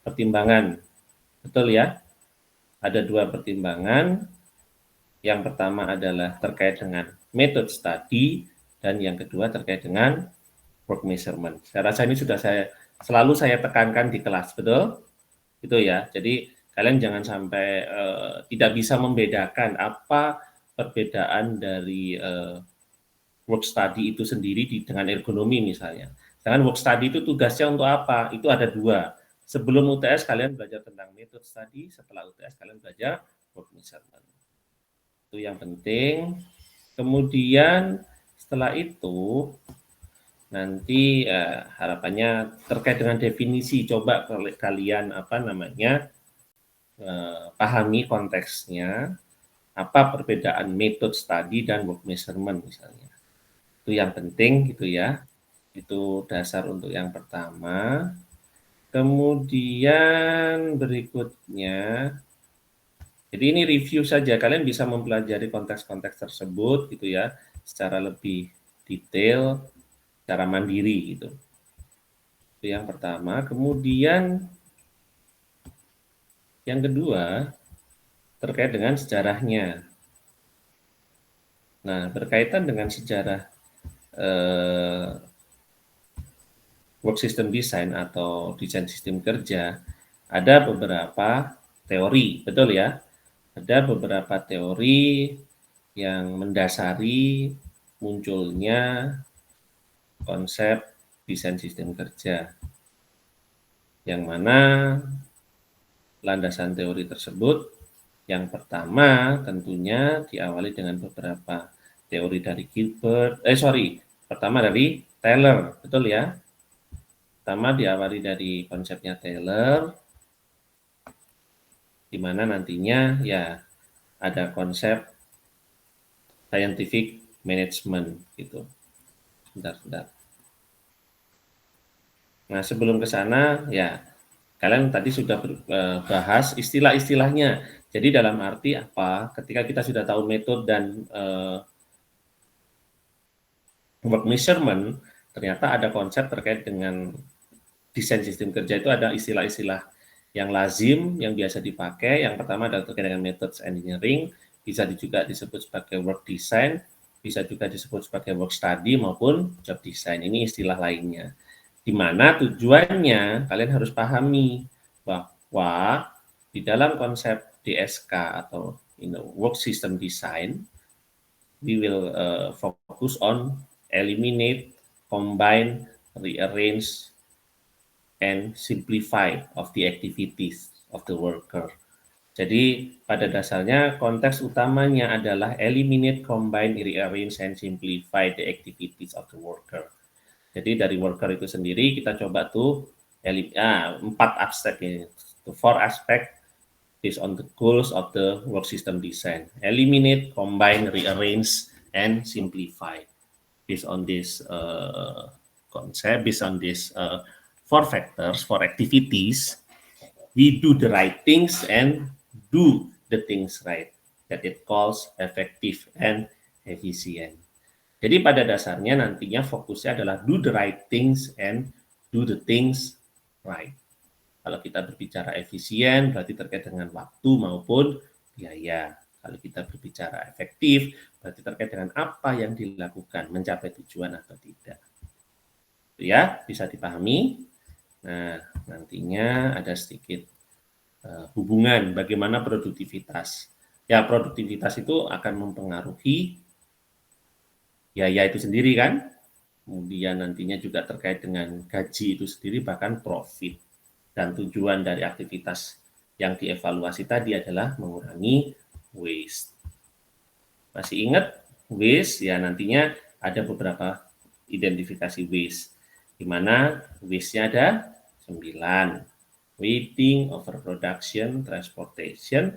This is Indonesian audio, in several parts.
pertimbangan. Betul ya? Ada 2 pertimbangan. Yang pertama adalah terkait dengan method study dan yang kedua terkait dengan work measurement. Saya rasa ini sudah selalu saya tekankan di kelas, betul? Itu ya. Jadi kalian jangan sampai tidak bisa membedakan apa perbedaan dari work study itu sendiri dengan ergonomi misalnya. Sedangkan work study itu tugasnya untuk apa? Itu ada 2. Sebelum UTS kalian belajar tentang method study, setelah UTS kalian belajar work measurement. Itu yang penting. Kemudian setelah itu nanti harapannya terkait dengan definisi, coba kalian pahami konteksnya, apa perbedaan method study dan work measurement misalnya. Itu yang penting gitu ya. Itu dasar untuk yang pertama. Kemudian berikutnya, jadi ini review saja, kalian bisa mempelajari konteks-konteks tersebut gitu ya, secara lebih detail, secara mandiri gitu. Itu yang pertama. Kemudian yang kedua terkait dengan sejarahnya. Nah, berkaitan dengan sejarah work system design atau desain sistem kerja, ada beberapa teori, betul ya? Ada beberapa teori yang mendasari munculnya konsep desain sistem kerja, yang mana landasan teori tersebut yang pertama tentunya diawali dengan beberapa teori dari pertama dari Taylor, betul ya? Pertama diawali dari konsepnya Taylor, di mana nantinya ya ada konsep scientific management gitu. Sebentar. Nah, sebelum ke sana ya kalian tadi sudah bahas istilah-istilahnya. Jadi dalam arti apa? Ketika kita sudah tahu metode dan work measurement, ternyata ada konsep terkait dengan desain sistem kerja itu ada istilah-istilah yang lazim, yang biasa dipakai. Yang pertama adalah terkait dengan methods engineering, bisa juga disebut sebagai work design, bisa juga disebut sebagai work study maupun job design. Ini istilah lainnya. Di mana tujuannya kalian harus pahami bahwa di dalam konsep DSK atau work system design, we will focus on eliminate, combine, rearrange, and simplify of the activities of the worker. Jadi pada dasarnya konteks utamanya adalah eliminate, combine, rearrange, and simplify the activities of the worker. Jadi dari worker itu sendiri kita coba tuh 4 aspek ini, the 4 aspek based on the goals of the work system design. Eliminate, combine, rearrange, and simplify. Based on this concept, based on this 4 factors, 4 activities, we do the right things and do the things right. That it calls effective and efficient. Jadi pada dasarnya nantinya fokusnya adalah do the right things and do the things right. Kalau kita berbicara efisien berarti terkait dengan waktu maupun biaya. Kalau kita berbicara efektif berarti terkait dengan apa yang dilakukan, mencapai tujuan atau tidak. Itu ya, bisa dipahami. Nah, nantinya ada sedikit hubungan bagaimana produktivitas. Ya, produktivitas itu akan mempengaruhi biaya itu sendiri kan, kemudian nantinya juga terkait dengan gaji itu sendiri, bahkan profit. Dan tujuan dari aktivitas yang dievaluasi tadi adalah mengurangi waste. Masih ingat waste? Ya, nantinya ada beberapa identifikasi waste, di mana waste-nya ada 9. Waiting, overproduction, transportation,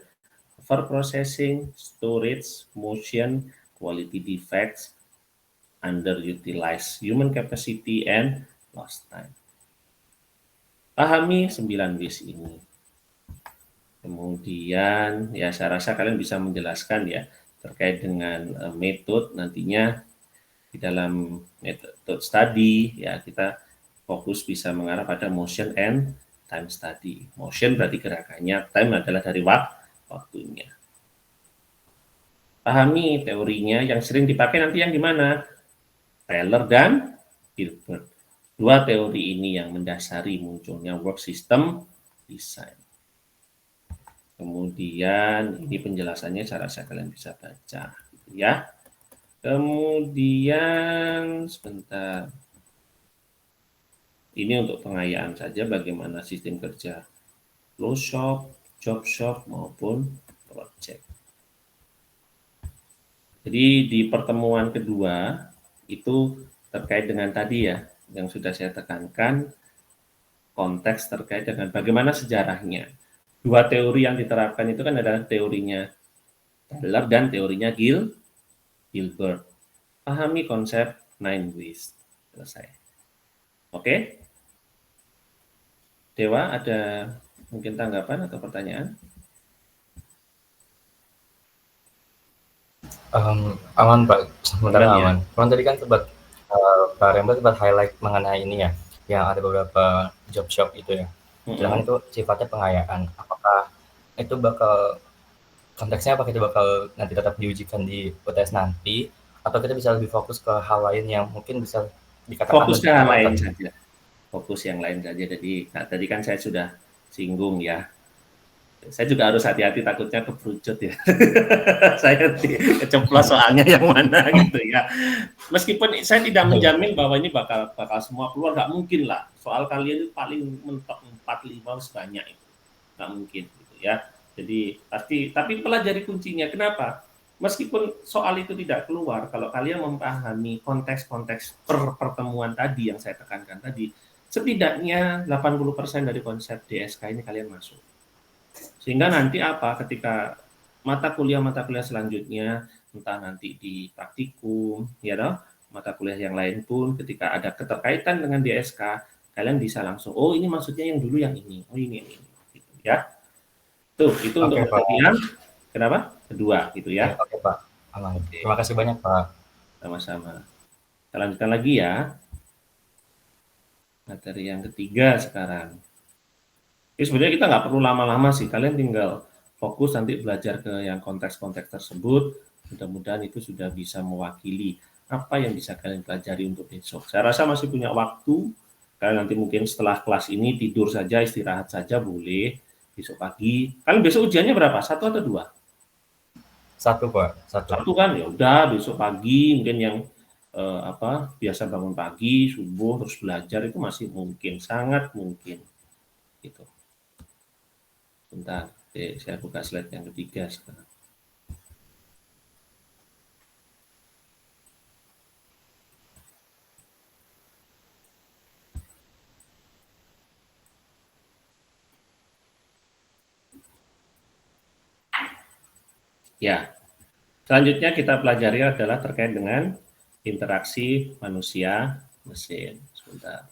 overprocessing, storage, motion, quality defects, underutilized human capacity, and lost time. Pahami 9 ways ini. Kemudian ya saya rasa kalian bisa menjelaskan ya terkait dengan metode nantinya di dalam metode study ya kita fokus bisa mengarah pada motion and time study. Motion berarti gerakannya, time adalah dari waktunya. Pahami teorinya, yang sering dipakai nanti yang gimana? Taylor dan Hilbert. Dua teori ini yang mendasari munculnya work system design. Kemudian ini penjelasannya cara saya kalian bisa baca, gitu ya. Kemudian sebentar. Ini untuk pengayaan saja bagaimana sistem kerja flow shop, job shop maupun project. Jadi di pertemuan kedua itu terkait dengan tadi ya, yang sudah saya tekankan, konteks terkait dengan bagaimana sejarahnya. Dua teori yang diterapkan itu kan adalah teorinya Taylor dan teorinya Gilbert. Pahami konsep nine ways. Selesai. Oke? Dewa, ada mungkin tanggapan atau pertanyaan? Aman Pak, sementara Aman ya? aman. Cuman tadi kan sempat Pak Rembo sempat highlight mengenai ini ya, yang ada beberapa job shop itu ya. Sedangkan itu sifatnya pengayaan. Apakah itu bakal konteksnya apakah itu bakal nanti tetap diujikan di UTS nanti, atau kita bisa lebih fokus ke hal lain yang mungkin bisa dikatakan Fokus ke lebih hal berat lain tadi? saja. Fokus yang lain saja. Jadi tadi kan saya sudah singgung ya. Saya juga harus hati-hati takutnya keperucut ya. Saya nanti keceplos soalnya yang mana gitu ya. Meskipun saya tidak menjamin bahwa ini bakal semua keluar, nggak mungkin lah. Soal kalian itu paling mentok 4-5 sebanyak itu. Nggak mungkin gitu ya. Jadi pasti, tapi pelajari kuncinya. Kenapa? Meskipun soal itu tidak keluar, kalau kalian memahami konteks-konteks pertemuan tadi yang saya tekankan tadi, setidaknya 80% dari konsep DSK ini kalian masuk. Sehingga nanti apa, ketika mata kuliah selanjutnya, entah nanti di praktikum, ya toh, mata kuliah yang lain pun ketika ada keterkaitan dengan DSK, kalian bisa langsung, oh ini maksudnya yang dulu yang ini, oh ini, gitu ya. Tuh, itu untuk Oke Pak, materi yang kenapa? Kedua, gitu ya. oke Pak, aman. Oke, Terima kasih banyak Pak. sama-sama. Kita lanjutkan lagi ya, materi yang ketiga sekarang. Jadi sebenarnya kita nggak perlu lama-lama sih, kalian tinggal fokus nanti belajar ke yang konteks-konteks tersebut, mudah-mudahan itu sudah bisa mewakili apa yang bisa kalian pelajari untuk besok. Saya rasa masih punya waktu, kalian nanti mungkin setelah kelas ini tidur saja, istirahat saja boleh, besok pagi. Kalian besok ujiannya berapa? 1 atau 2? Satu Pak, satu. 1 kan? Ya udah besok pagi mungkin yang biasa bangun pagi, subuh terus belajar itu masih mungkin, sangat mungkin gitu. Bentar, saya buka slide yang ketiga sekarang. Ya, selanjutnya kita pelajari adalah terkait dengan interaksi manusia mesin. Sebentar.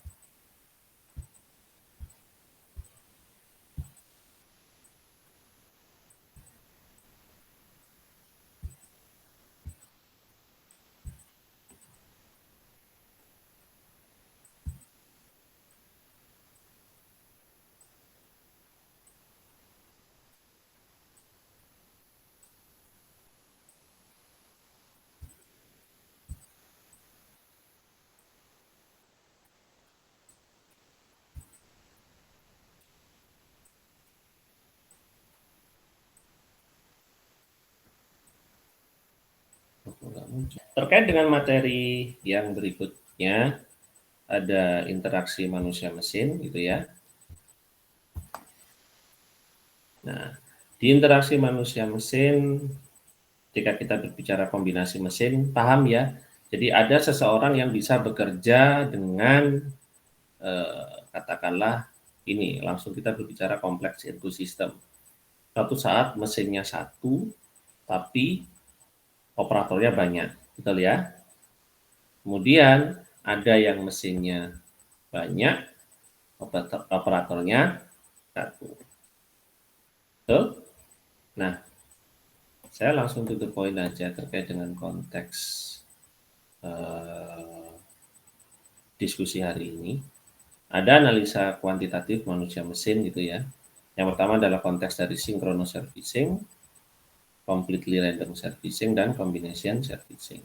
Terkait dengan materi yang berikutnya, ada interaksi manusia mesin gitu ya. Nah, di interaksi manusia mesin, jika kita berbicara kombinasi mesin, paham ya? Jadi ada seseorang yang bisa bekerja dengan katakanlah ini, langsung kita berbicara kompleks ekosistem. Suatu saat mesinnya satu, tapi operatornya banyak, betul ya? Kemudian ada yang mesinnya banyak, operatornya satu. Betul? Nah, saya langsung to the point aja terkait dengan konteks diskusi hari ini. Ada analisa kuantitatif manusia mesin gitu ya. Yang pertama adalah konteks dari synchronous servicing, completely random servicing, dan combination servicing.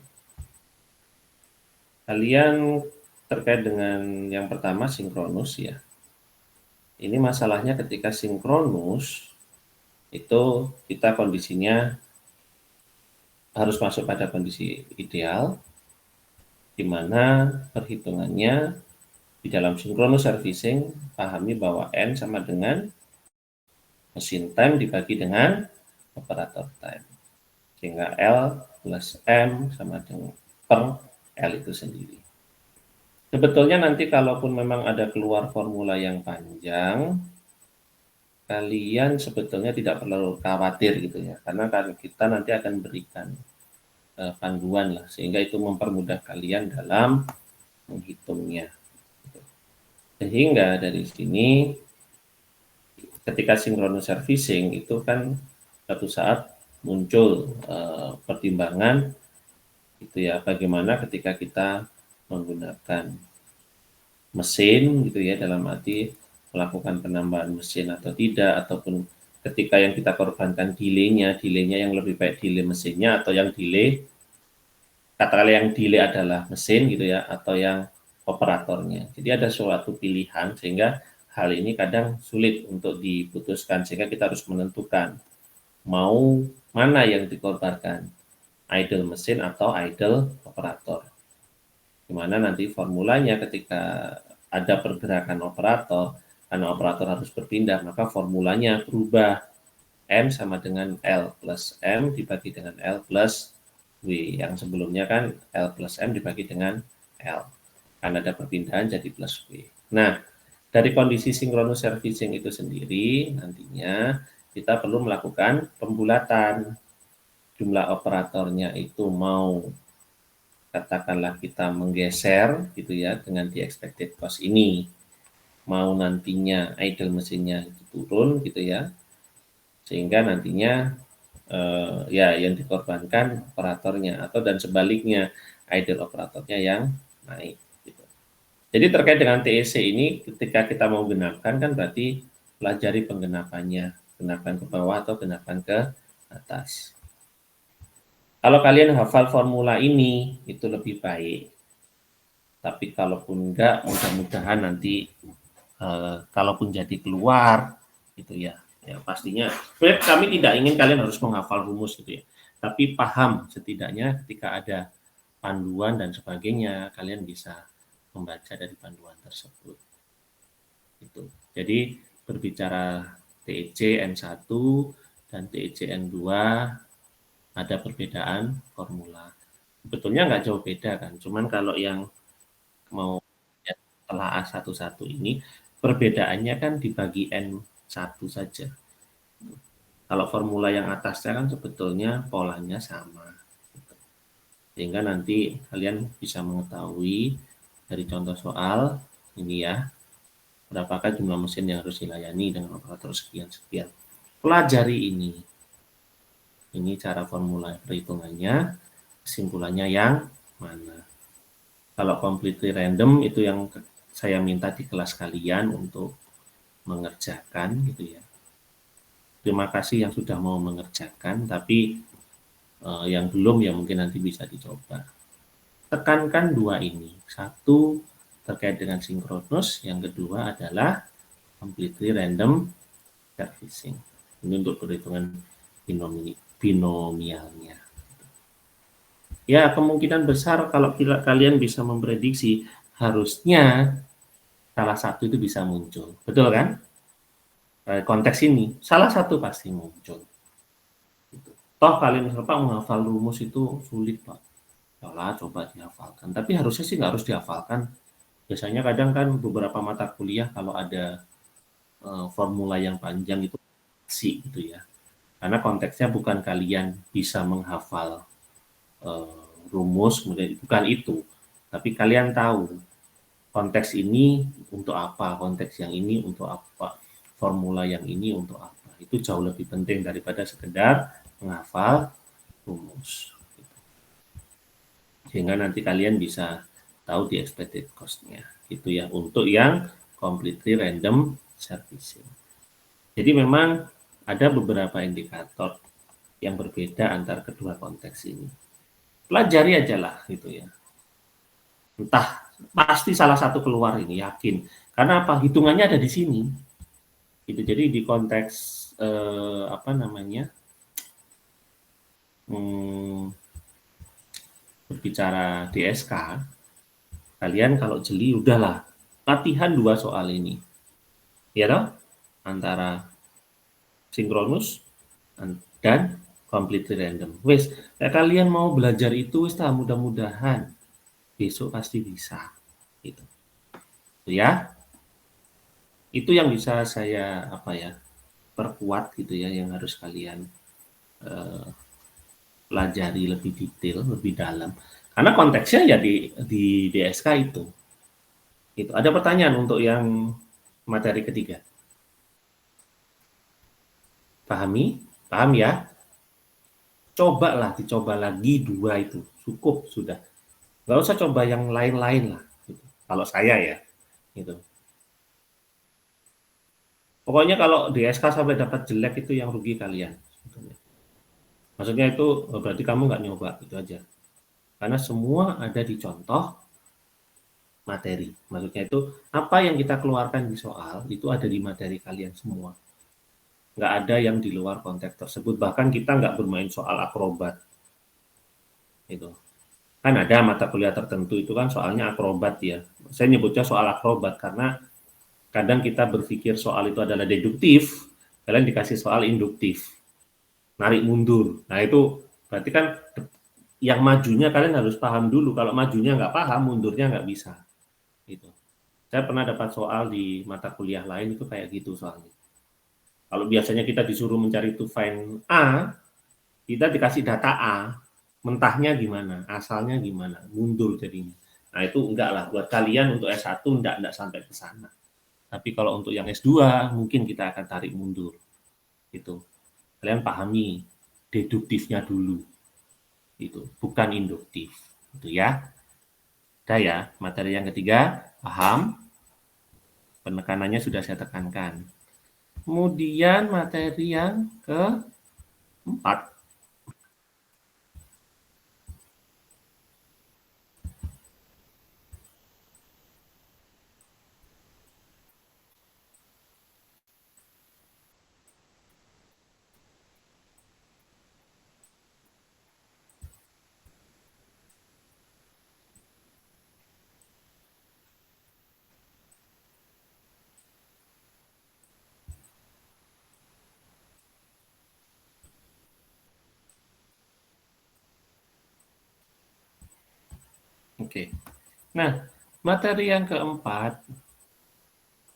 Kalian terkait dengan yang pertama sinkronus ya. Ini masalahnya ketika sinkronus itu kita kondisinya harus masuk pada kondisi ideal, di mana perhitungannya di dalam synchronous servicing pahami bahwa N sama dengan mesin time dibagi dengan operator time. Sehingga L plus M sama dengan per L itu sendiri. Sebetulnya nanti kalaupun memang ada keluar formula yang panjang, kalian sebetulnya tidak perlu khawatir gitu ya, karena kita nanti akan berikan panduan lah, sehingga itu mempermudah kalian dalam menghitungnya. Sehingga dari sini ketika synchronous servicing itu kan suatu saat muncul pertimbangan gitu ya, bagaimana ketika kita menggunakan mesin gitu ya, dalam arti melakukan penambahan mesin atau tidak, ataupun ketika yang kita korbankan delay-nya yang lebih baik delay mesinnya atau yang delay, katakanlah yang delay adalah mesin gitu ya, atau yang operatornya. Jadi ada suatu pilihan sehingga hal ini kadang sulit untuk diputuskan, sehingga kita harus menentukan mau mana yang dikorbankan, idle mesin atau idle operator. Dimana nanti formulanya ketika ada pergerakan operator, karena operator harus berpindah, maka formulanya berubah. M sama dengan L plus M dibagi dengan L plus W. Yang sebelumnya kan L plus M dibagi dengan L. Karena ada perpindahan jadi plus W. Nah, dari kondisi synchronous servicing itu sendiri, nantinya kita perlu melakukan pembulatan. Jumlah operatornya itu mau katakanlah kita menggeser gitu ya dengan the expected cost ini, mau nantinya idle mesinnya itu turun gitu ya, sehingga nantinya ya yang dikorbankan operatornya, atau dan sebaliknya idle operatornya yang naik gitu. Jadi terkait dengan TEC ini ketika kita mau genapkan kan berarti pelajari penggenapannya, genapkan ke bawah atau genapkan ke atas. Kalau kalian hafal formula ini itu lebih baik. Tapi kalaupun enggak, mudah-mudahan nanti kalaupun jadi keluar gitu ya, ya pastinya kami tidak ingin kalian harus menghafal rumus gitu ya, tapi paham setidaknya ketika ada panduan dan sebagainya, kalian bisa membaca dari panduan tersebut. Itu. Jadi berbicara TEC N1 dan TEC N2 ada perbedaan formula. Sebetulnya nggak jauh beda kan, cuman kalau yang mau ya, telah A11 ini perbedaannya kan dibagi N1 saja. Kalau formula yang atasnya kan sebetulnya polanya sama. Sehingga nanti kalian bisa mengetahui dari contoh soal ini ya, berapakah jumlah mesin yang harus dilayani dengan operator sekian-sekian. Pelajari ini. Ini cara formula perhitungannya, kesimpulannya yang mana. Kalau completely random itu yang saya minta di kelas kalian untuk mengerjakan gitu ya. Terima kasih yang sudah mau mengerjakan, tapi yang belum ya mungkin nanti bisa dicoba. Tekankan dua ini. Satu terkait dengan sinkronus, yang kedua adalah completely random servicing. Ini untuk perhitungan binomialnya. Ya, kemungkinan besar kalau kalian bisa memprediksi, harusnya salah satu itu bisa muncul. Betul kan? Konteks ini, salah satu pasti muncul. Toh kalian misalnya Pak menghafal rumus itu sulit Pak. Yalah, coba dihafalkan. Tapi harusnya sih nggak harus dihafalkan. Biasanya kadang kan beberapa mata kuliah kalau ada formula yang panjang itu sih gitu ya. Karena konteksnya bukan kalian bisa menghafal rumus, kemudian bukan itu. Tapi kalian tahu konteks ini untuk apa, konteks yang ini untuk apa, formula yang ini untuk apa. Itu jauh lebih penting daripada sekedar menghafal rumus. Sehingga nanti kalian bisa tahu di expected cost-nya. Itu ya untuk yang completely random servicing. Jadi memang ada beberapa indikator yang berbeda antara kedua konteks ini. Pelajari aja lah gitu ya. Entah, pasti salah satu keluar ini, yakin. Karena apa? Hitungannya ada di sini. Gitu. Jadi di konteks apa namanya? Berbicara DSK, kalian kalau jeli udahlah latihan 2 soal ini. Ya toh? Antara sinkronus dan completely random. Wes, kalian mau belajar itu wes mudah-mudahan besok pasti bisa. Gitu. Ya. Itu yang bisa saya perkuat gitu ya, yang harus kalian pelajari lebih detail, lebih dalam. Karena konteksnya ya di DSK itu. Itu. Ada pertanyaan untuk yang materi ketiga? Pahami? Paham ya? Dicoba lagi 2 itu. Cukup sudah. Nggak usah coba yang lain-lain lah. Gitu. Kalau saya ya. Gitu. Pokoknya kalau DSK sampai dapat jelek itu yang rugi kalian. Maksudnya itu berarti kamu nggak nyoba, itu aja. Karena semua ada di contoh materi. Maksudnya itu apa yang kita keluarkan di soal itu ada di materi kalian semua. Nggak ada yang di luar konteks tersebut. Bahkan kita nggak bermain soal akrobat. Itu. Kan ada mata kuliah tertentu itu kan soalnya akrobat ya. Saya nyebutnya soal akrobat karena kadang kita berpikir soal itu adalah deduktif, kalian dikasih soal induktif. Narik mundur. Nah itu berarti kan yang majunya kalian harus paham dulu. Kalau majunya nggak paham, mundurnya nggak bisa. Gitu. Saya pernah dapat soal di mata kuliah lain itu kayak gitu soalnya. Kalau biasanya kita disuruh mencari to find A, kita dikasih data A, mentahnya gimana, asalnya gimana, mundur jadinya. Nah itu enggak lah, buat kalian untuk S1 enggak sampai ke sana. Tapi kalau untuk yang S2 mungkin kita akan tarik mundur. Gitu. Kalian pahami deduktifnya dulu. Itu bukan induktif. Itu ya. Udah ya, materi yang ketiga, paham? Penekanannya sudah saya tekankan. Kemudian materi yang keempat. Oke. Nah, materi yang keempat,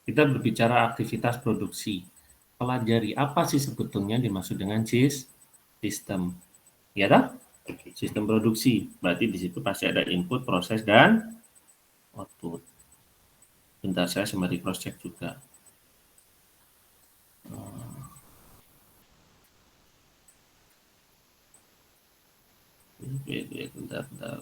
kita berbicara aktivitas produksi. Pelajari apa sih sebetulnya dimaksud dengan sistem. Ya tak? Sistem produksi. Berarti di situ pasti ada input, proses, dan output. Bentar, saya sembari cross check juga. Bentar.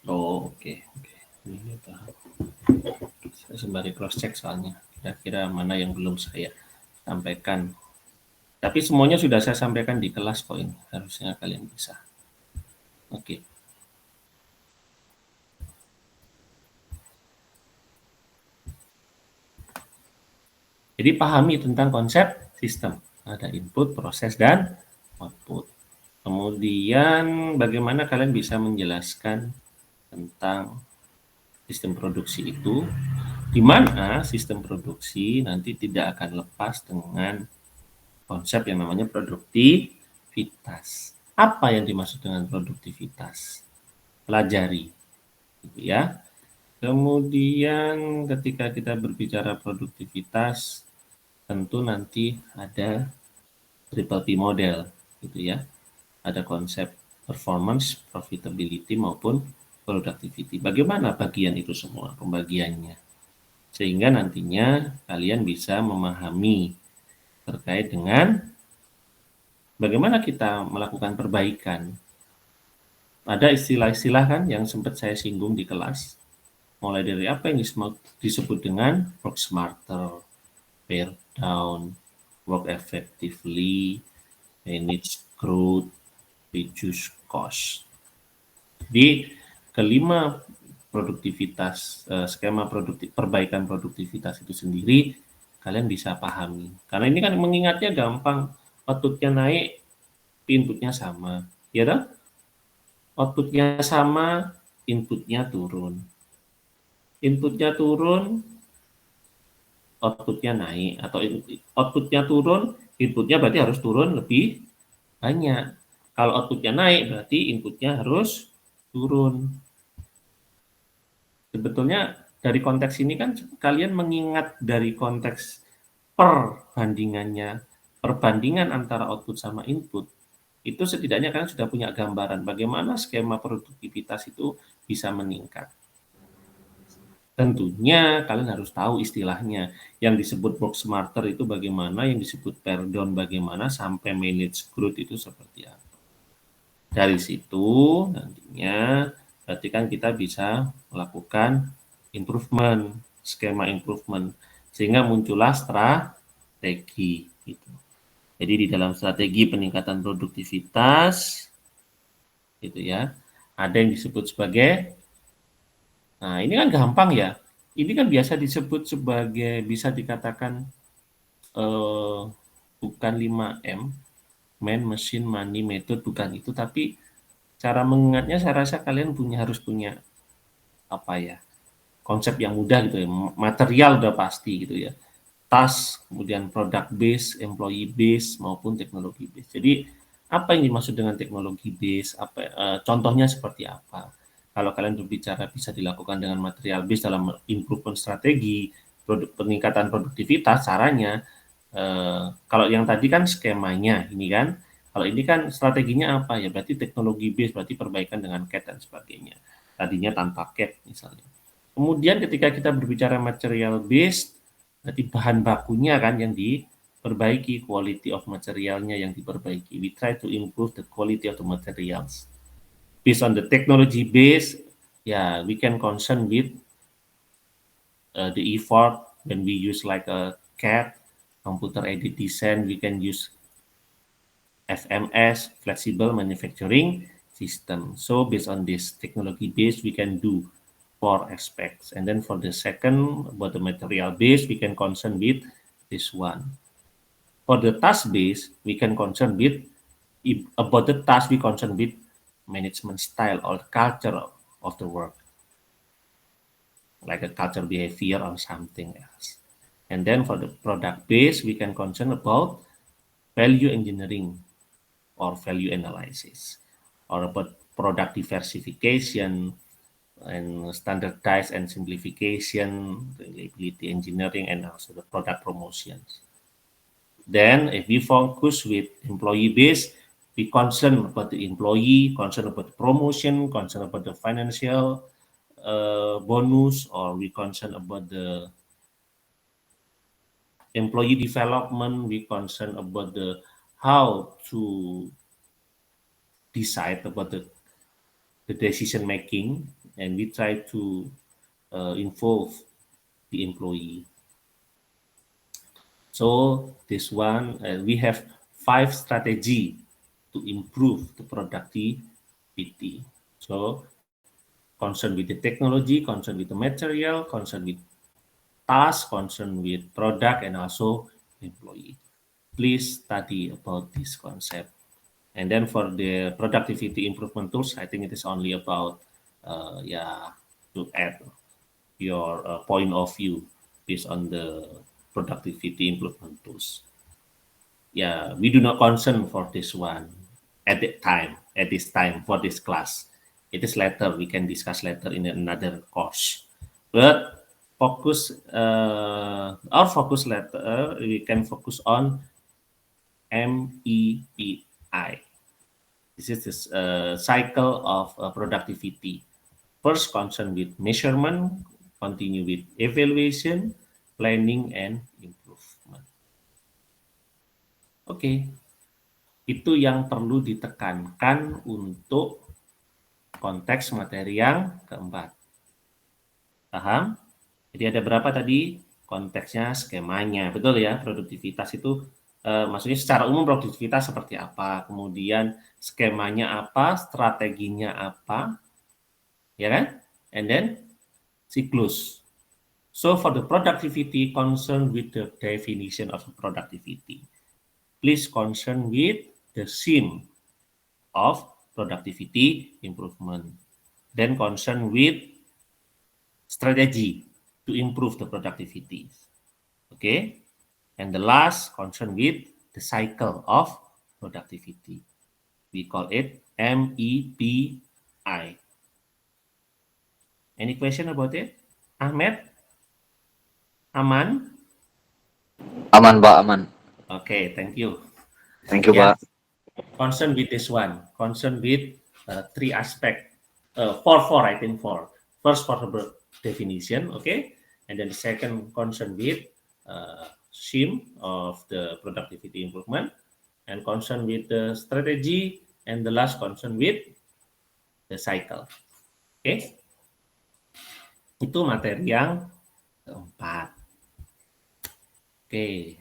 Oh, oke. Ini paham. Saya sembari cross check soalnya. Kira-kira mana yang belum saya sampaikan. Tapi semuanya sudah saya sampaikan di kelas kok ini. Harusnya kalian bisa. Oke. Jadi pahami tentang konsep sistem. Ada input, proses, dan output. Kemudian bagaimana kalian bisa menjelaskan tentang sistem produksi itu, di mana sistem produksi nanti tidak akan lepas dengan konsep yang namanya produktivitas. Apa yang dimaksud dengan produktivitas? Pelajari, gitu ya. Kemudian ketika kita berbicara produktivitas, tentu nanti ada triple P model gitu ya. Ada konsep performance, profitability maupun productivity. Bagaimana bagian itu semua pembagiannya? Sehingga nantinya kalian bisa memahami terkait dengan bagaimana kita melakukan perbaikan. Ada istilah-istilah kan yang sempat saya singgung di kelas, mulai dari apa yang disebut dengan work smarter, pare down, work effectively, manage growth, reduce cost. Di kelima produktivitas, skema perbaikan produktivitas itu sendiri kalian bisa pahami. Karena ini kan mengingatnya gampang, output-nya naik, input-nya sama, ya kan? Output-nya sama, input-nya turun. Input-nya turun, output-nya naik, atau output-nya turun, input-nya berarti harus turun lebih banyak. Kalau output-nya naik, berarti input-nya harus turun. Sebetulnya dari konteks ini kan kalian mengingat dari konteks perbandingan antara output sama input, itu setidaknya kalian sudah punya gambaran bagaimana skema produktivitas itu bisa meningkat. Tentunya kalian harus tahu istilahnya, yang disebut work smarter itu bagaimana, yang disebut pare down bagaimana, sampai manage growth itu seperti apa. Dari situ nantinya berarti kan kita bisa melakukan improvement, skema improvement, sehingga muncullah strategi gitu. Jadi di dalam strategi peningkatan produktivitas gitu ya, ada yang disebut sebagai, nah ini kan gampang ya, ini kan biasa disebut sebagai, bisa dikatakan bukan 5M, man, machine, money, method, bukan itu, tapi cara mengingatnya saya rasa kalian harus punya apa ya, konsep yang mudah gitu ya, material udah pasti gitu ya, task, kemudian product base, employee base maupun teknologi base. Jadi apa yang dimaksud dengan teknologi base? Contohnya seperti apa? Kalau kalian berbicara bisa dilakukan dengan material base dalam improvement strategi, peningkatan produktivitas, caranya kalau yang tadi kan skemanya ini kan, kalau ini kan strateginya apa ya? Berarti teknologi base, berarti perbaikan dengan CAD dan sebagainya. Tadinya tanpa CAD misalnya. Kemudian ketika kita berbicara material base, berarti bahan bakunya kan yang diperbaiki, quality of materialnya yang diperbaiki. We try to improve the quality of the materials. Based on the technology base, yeah, we can concern with the effort when we use like a CAD, computer aided design, we can use FMS, flexible manufacturing system. So based on this technology base, we can do 4 aspects. And then for the second, about the material base, we can concern with this one. For the task base, we can concern with, about the task, we concern with management style or culture of the work, like a culture behavior or something else. And then for the product base, we can concern about value engineering or value analysis, or about product diversification and standardize and simplification, reliability engineering, and also the product promotions. Then if we focus with employee base, we concern about the employee, concern about the promotion, concern about the financial bonus, or we concern about the employee development, we concern about the how to decide about the decision making, and we try to involve the employee. So this one, we have 5 strategy to improve the productivity. So concern with the technology, concern with the material, concern with task, concern with product, and also employee. Please study about this concept. And then for the productivity improvement tools, I think it is only about, to add your point of view based on the productivity improvement tools. Yeah, we do not concern for this one at this time for this class. It is later, we can discuss later in another course. But our focus letter, we can focus on MEPI. This is this cycle of productivity. First, concern with measurement, continue with evaluation, planning, and improvement. Oke, itu yang perlu ditekankan untuk konteks materi yang keempat. Paham? Jadi ada berapa tadi? Konteksnya, skemanya, betul ya? Produktivitas itu maksudnya secara umum produktivitas seperti apa, kemudian skemanya apa, strateginya apa, ya kan? And then siklus. So for the productivity, concern with the definition of productivity. Please concern with the theme of productivity improvement. Then concern with strategy to improve the productivity. Okay, and the last concern with the cycle of productivity. We call it MEPI. Any question about it? Ahmed? Aman? Aman, Pak, aman. Okay, thank you. Thank you, Yeah. Pak. Concern with this one. Concern with three aspects. Four, I think four. First, for the definition, okay? And then the second, concern with theme of the productivity improvement, and concern with the strategy, and the last concern with the cycle. Okay? Itu materi yang keempat. Oke.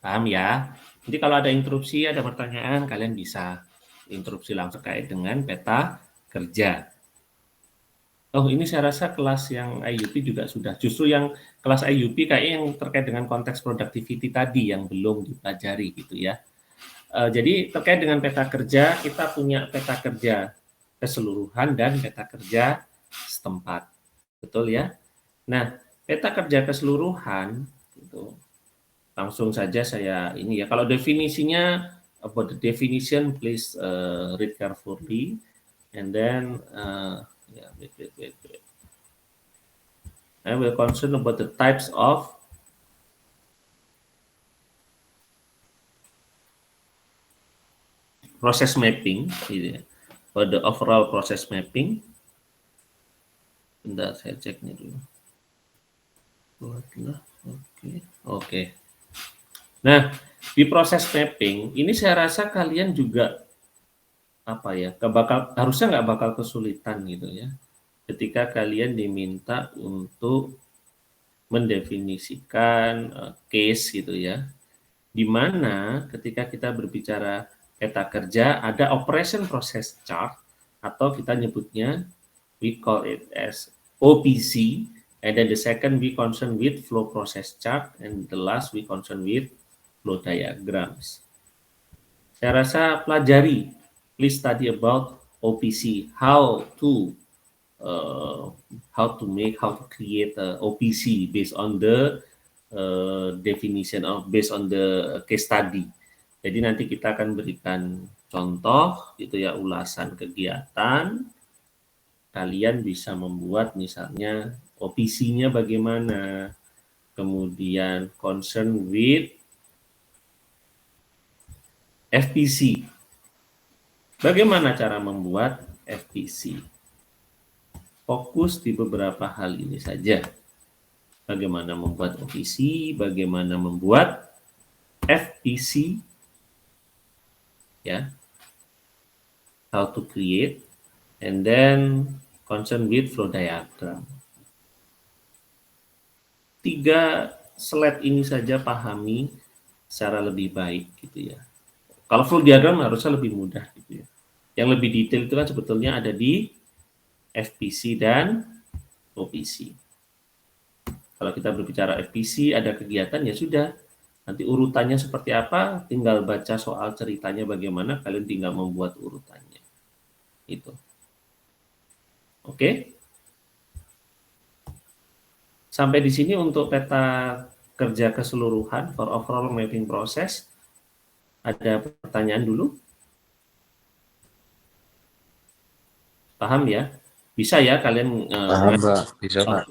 Paham ya? Jadi kalau ada interupsi, ada pertanyaan, kalian bisa interupsi langsung terkait dengan peta kerja. Oh, ini saya rasa kelas yang IUP juga sudah. Justru yang kelas IUP kayaknya yang terkait dengan konteks productivity tadi yang belum dipelajari gitu ya. Jadi terkait dengan peta kerja, kita punya peta kerja keseluruhan dan peta kerja setempat. Betul ya? Nah, peta kerja keseluruhan gitu. Langsung saja saya ini ya. Kalau definisinya, about the definition, please read carefully, and then wait. I will concern about the types of process mapping, gitu ya. For the overall process mapping. Bentar, saya cek nih dulu. Buatlah, oke. Nah, di proses mapping ini saya rasa kalian juga harusnya nggak bakal kesulitan gitu ya, ketika kalian diminta untuk mendefinisikan case gitu ya, di mana ketika kita berbicara peta kerja ada operation process chart atau kita nyebutnya we call it as OPC, and then the second we concern with flow process chart, and the last we concern with flow diagrams. Saya rasa pelajari, please study about OPC, how to create a OPC based on the definition of based on the case study. Jadi nanti kita akan berikan contoh gitu ya, ulasan kegiatan. Kalian bisa membuat misalnya OPC-nya bagaimana, kemudian concern with FPC. Bagaimana cara membuat FPC? Fokus di beberapa hal ini saja. Bagaimana membuat OPC, bagaimana membuat FPC, ya, how to create, and then concern with flow diagram. 3 slide ini saja pahami secara lebih baik gitu ya. Kalau flow diagram harusnya lebih mudah gitu ya. Yang lebih detail itu kan sebetulnya ada di FPC dan OPC. Kalau kita berbicara FPC, ada kegiatan ya sudah. Nanti urutannya seperti apa, tinggal baca soal ceritanya bagaimana, kalian tinggal membuat urutannya. Itu. Oke. Sampai di sini untuk peta kerja keseluruhan for overall mapping process. Ada pertanyaan dulu? Paham ya? Bisa ya kalian Paham, Pak. Bisa, Pak.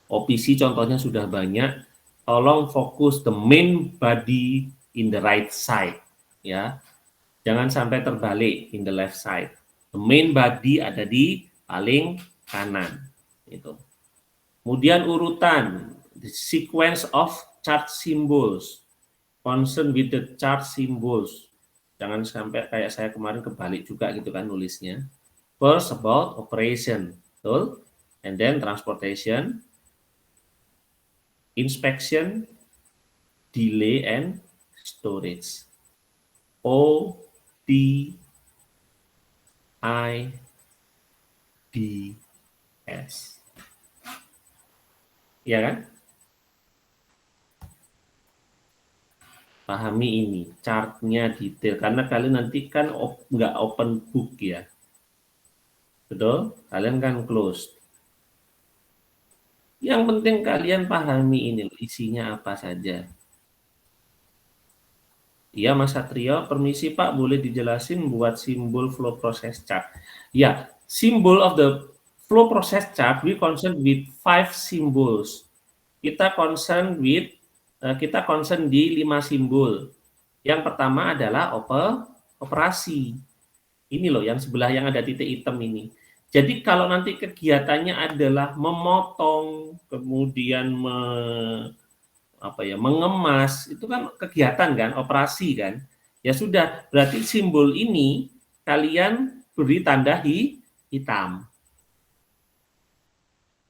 OPC contohnya sudah banyak. Tolong fokus the main body in the right side, ya. Jangan sampai terbalik in the left side. The main body ada di paling kanan. Itu. Kemudian urutan, the sequence of chart symbols, concern with the chart symbols. Jangan sampai kayak saya kemarin kebalik juga gitu kan nulisnya. First about operation, betul? And then transportation, inspection, delay, and storage. O, T, I, D, S. Iya kan? Pahami ini, chartnya detail. Karena kalian nanti kan nggak open book ya. Betul? Kalian kan closed. Yang penting kalian pahami ini, isinya apa saja. Iya Mas Satrio, permisi Pak, boleh dijelasin buat simbol flow process chart. Ya, symbol of the flow process chart, we concern with 5 symbols. Kita concern di 5 simbol. Yang pertama adalah operasi. Ini loh yang sebelah yang ada titik hitam ini. Jadi kalau nanti kegiatannya adalah memotong, kemudian mengemas, itu kan kegiatan kan, operasi kan. Ya sudah, berarti simbol ini kalian beri tanda hitam.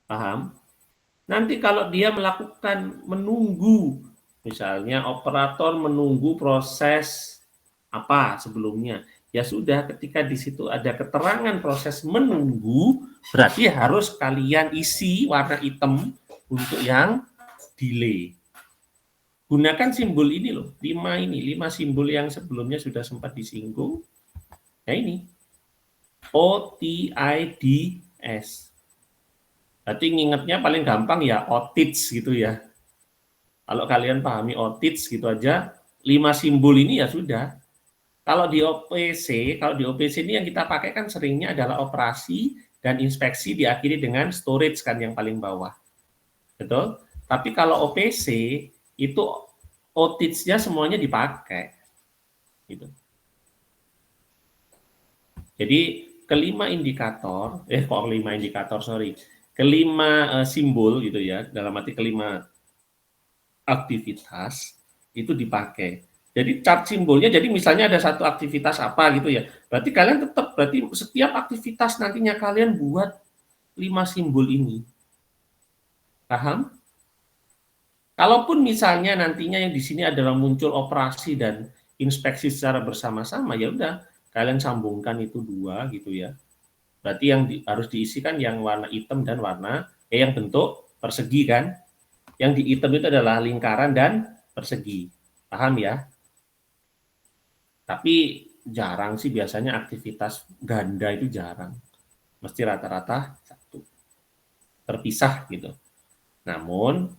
Paham? Nanti kalau dia melakukan menunggu, misalnya operator menunggu proses apa sebelumnya, ya sudah ketika di situ ada keterangan proses menunggu, berarti harus kalian isi warna hitam untuk yang delay. Gunakan simbol ini loh, 5 simbol yang sebelumnya sudah sempat disinggung. Nah ini, OTIDS. Berarti ngingetnya paling gampang ya OTIDS gitu ya. Kalau kalian pahami OTIDS gitu aja, 5 simbol ini ya sudah. Kalau di OPC ini yang kita pakai kan seringnya adalah operasi dan inspeksi diakhiri dengan storage kan yang paling bawah. Betul? Tapi kalau OPC itu OTIDS-nya semuanya dipakai. Gitu. Jadi kelima simbol gitu ya, dalam arti kelima aktivitas itu dipakai. Jadi chart simbolnya, jadi misalnya ada satu aktivitas apa gitu ya, berarti kalian berarti setiap aktivitas nantinya kalian buat 5 simbol ini. Paham? Kalaupun misalnya nantinya yang di sini adalah muncul operasi dan inspeksi secara bersama-sama, ya udah kalian sambungkan itu 2 gitu ya. Berarti yang harus diisikan yang warna hitam dan yang bentuk persegi kan. Yang di hitam itu adalah lingkaran dan persegi. Paham ya? Tapi jarang sih biasanya aktivitas ganda itu jarang. Mesti rata-rata satu. Terpisah gitu. Namun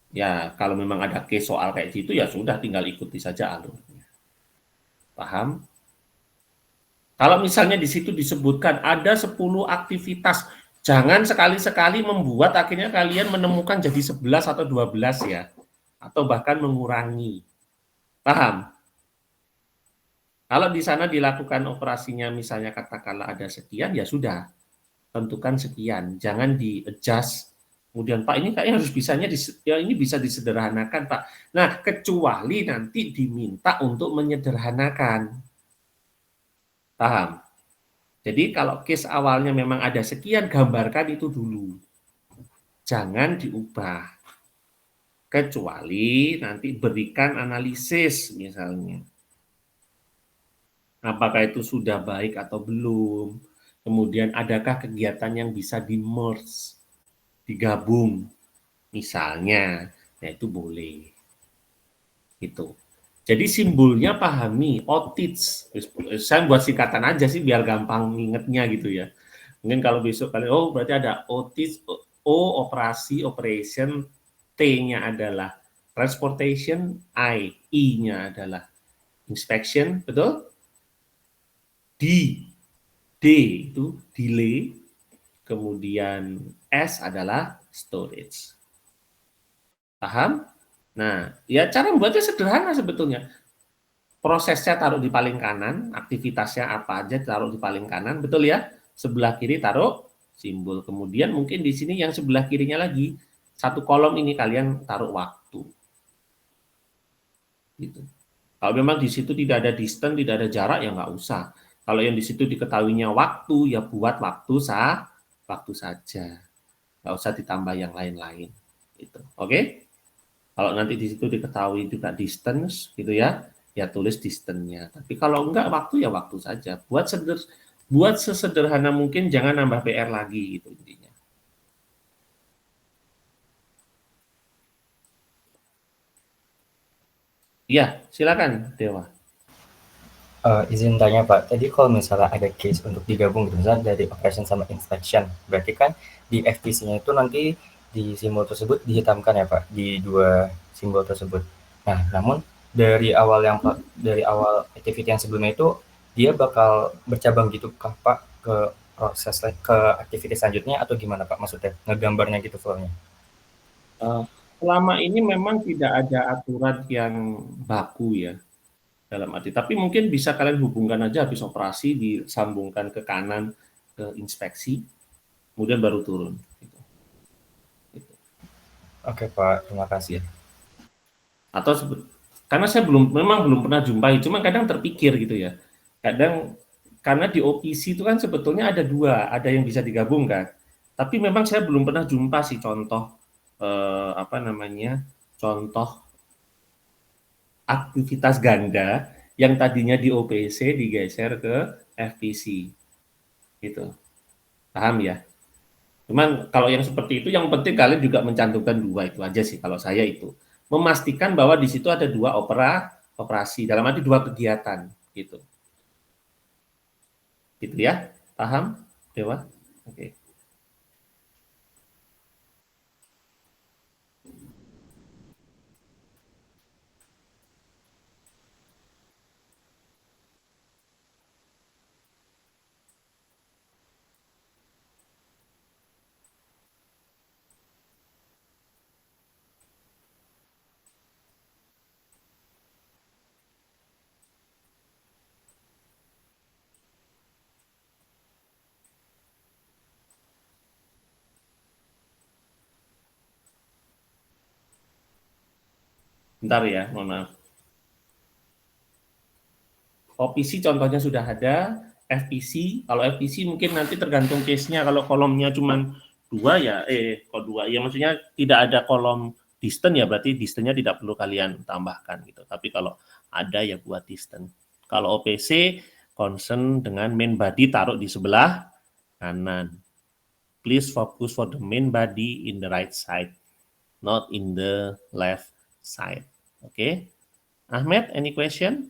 ya kalau memang ada case soal kayak gitu ya sudah tinggal ikuti saja alurnya. Paham? Kalau misalnya di situ disebutkan ada 10 aktivitas, jangan sekali-sekali membuat akhirnya kalian menemukan jadi 11 atau 12 ya. Atau bahkan mengurangi. Paham? Kalau di sana dilakukan operasinya misalnya katakanlah ada sekian, ya sudah. Tentukan sekian. Jangan di-adjust. Kemudian Pak ini kayaknya harus ini bisa disederhanakan Pak. Nah kecuali nanti diminta untuk menyederhanakan. Paham? Jadi kalau case awalnya memang ada sekian, gambarkan itu dulu. Jangan diubah. Kecuali nanti berikan analisis misalnya. Apakah itu sudah baik atau belum? Kemudian adakah kegiatan yang bisa di-merge, digabung? Misalnya, nah itu boleh. Itu. Jadi simbolnya pahami, OTIDS. Saya buat singkatan aja sih biar gampang ingetnya gitu ya. Mungkin kalau besok kalian, oh berarti ada OTIDS, O operasi, operation, T-nya adalah transportation, I-nya adalah inspection, betul? D itu delay, kemudian S adalah storage. Paham? Nah, ya cara membuatnya sederhana sebetulnya. Prosesnya taruh di paling kanan, aktivitasnya apa aja taruh di paling kanan, betul ya? Sebelah kiri taruh simbol. Kemudian mungkin di sini yang sebelah kirinya lagi, satu kolom ini kalian taruh waktu. Gitu. Kalau memang di situ tidak ada distance, tidak ada jarak, ya nggak usah. Kalau yang di situ diketahuinya waktu, ya buat waktu saja. Nggak usah ditambah yang lain-lain. Gitu. Oke? Kalau nanti di situ diketahui juga distance, gitu ya, ya tulis distance-nya. Tapi kalau enggak waktu, ya waktu saja. Buat sesederhana mungkin, jangan nambah PR lagi, gitu intinya. Iya, silakan, Dewa. Izin tanya Pak, tadi kalau misalnya ada case untuk digabung gitu, misalnya dari operation sama inspection, berarti kan di FTC-nya itu nanti di simbol tersebut dihitamkan ya Pak, di dua simbol tersebut. Nah, namun dari awal activity yang sebelumnya itu, dia bakal bercabang gitu kah Pak ke ke aktivitas selanjutnya atau gimana Pak maksudnya? Ngegambarnya gitu flow-nya. Selama ini memang tidak ada aturan yang baku ya, dalam arti. Tapi mungkin bisa kalian hubungkan aja habis operasi, disambungkan ke kanan ke inspeksi, kemudian baru turun. Gitu. Oke Pak, terima kasih. Atau karena saya memang belum pernah jumpai, cuma kadang terpikir gitu ya. Kadang karena di OPC itu kan sebetulnya ada dua, ada yang bisa digabungkan. Tapi memang saya belum pernah jumpa sih contoh contoh aktivitas ganda yang tadinya di OPC digeser ke FPC. Gitu. Paham ya? Cuman kalau yang seperti itu, yang penting kalian juga mencantumkan dua, itu aja sih kalau saya itu. Memastikan bahwa di situ ada dua operasi, dalam arti dua kegiatan, gitu. Gitu ya, paham, Dewa? Oke. Bentar ya, mohon maaf. OPC contohnya sudah ada, FPC, kalau FPC mungkin nanti tergantung case-nya, kalau kolomnya cuma dua ya, kalau dua, ya maksudnya tidak ada kolom distance ya, berarti distance-nya tidak perlu kalian tambahkan gitu. Tapi kalau ada ya buat distance. Kalau OPC, concern dengan main body taruh di sebelah kanan. Please focus for the main body in the right side, not in the left side. Oke. Ahmed, any question?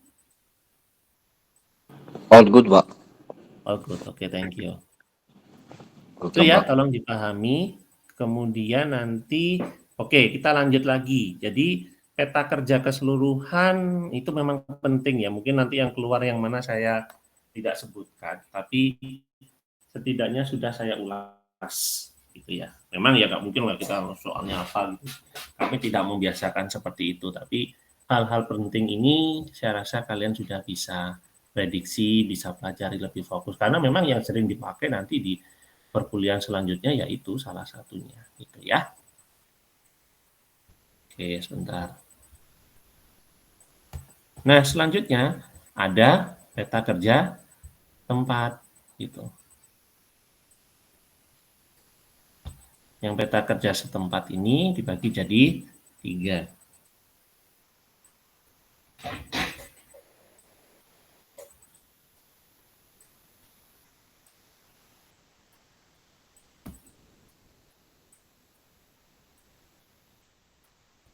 All good, Pak. All good, oke, thank you. Itu Welcome, ya, Pak. tolong dipahami. Kemudian nanti, oke, kita lanjut lagi. Jadi peta kerja keseluruhan itu memang penting ya. Mungkin nanti yang keluar yang mana saya tidak sebutkan, tapi setidaknya sudah saya ulas gitu ya. Memang ya nggak mungkin lah kita soalnya apa gitu. Kami tidak membiasakan seperti itu, tapi hal-hal penting ini saya rasa kalian sudah bisa prediksi, bisa pelajari lebih fokus. Karena memang yang sering dipakai nanti di perkuliahan selanjutnya yaitu salah satunya gitu ya. Oke, sebentar. Nah, selanjutnya ada peta kerja tempat gitu. Yang peta kerja setempat ini dibagi jadi 3.